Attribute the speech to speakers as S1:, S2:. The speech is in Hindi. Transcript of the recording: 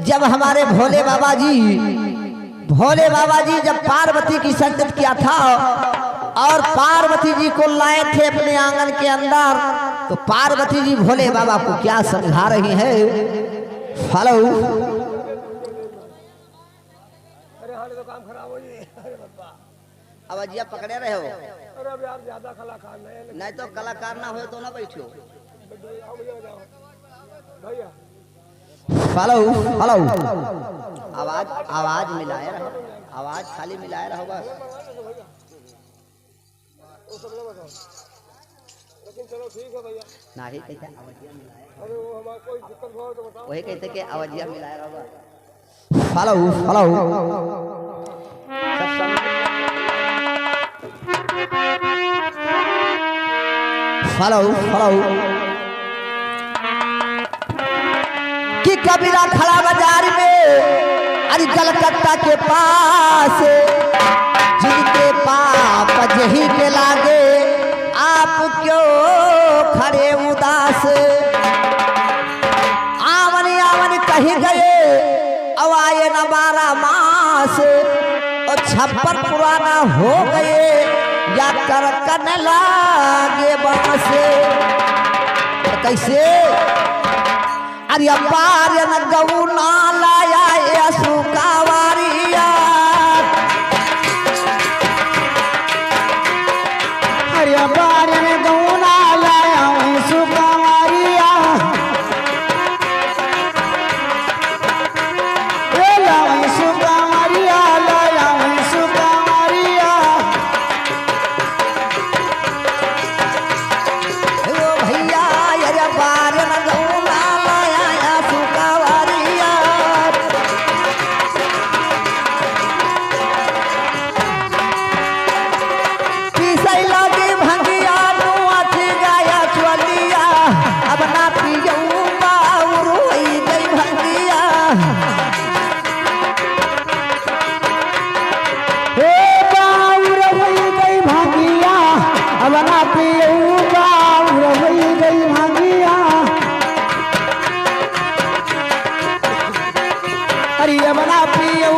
S1: जब हमारे भोले बाबा जी जब पार्वती की संगत किया था और पार्वती जी को लाए थे अपने आंगन के अंदर, तो पार्वती जी भोले बाबा को क्या समझा रही है? फॉलो। अवजिया पकड़े रहे हो?
S2: अरे आप ज्यादा कलाकार
S1: नहीं तो कलाकार ना हो तो ना बैठो।
S2: भैया
S1: फॉलो फॉलो। आवाज मिलाए रहो, आवाज खाली मिलाए रहो बस।
S2: लेकिन चलो ठीक है भैया।
S1: नहीं कहते आवाजिया मिलाए,
S2: अरे वो हमारा कोई दिक्कत हो तो बताओ।
S1: वही कहते कि आवाजिया मिलाए रहो बस। Follow follow. Follow follow. कि कबीरा खड़ा बाजार में, अरे कलकत्ता के पास, जिनके पाप जही के लागे, आप क्यों खड़े उदास? आवन आवन कहीं गए, अब आए न 12 मास, और 56 पुराना हो गए, या करकन लागे बांस। कैसे? अरे पार न गऊ ना लाया यसु कावारिया,
S3: अरे पार न गऊ ना लाया यसु कावारिया, लाया यसु कावारिया, लाया यसु कावारिया।
S1: ओ भैया अरे पार न गऊ ना लाया यसु कावारिया। पीसै लगी भंगिया मुँह गाया चलिया, अब ना पियऊ बाउर होई गई भंगिया।
S3: हे बाउर होई गई भांगिया, अब ना पियऊ बाउर होई गई भांगिया। अरे अब ना पियऊ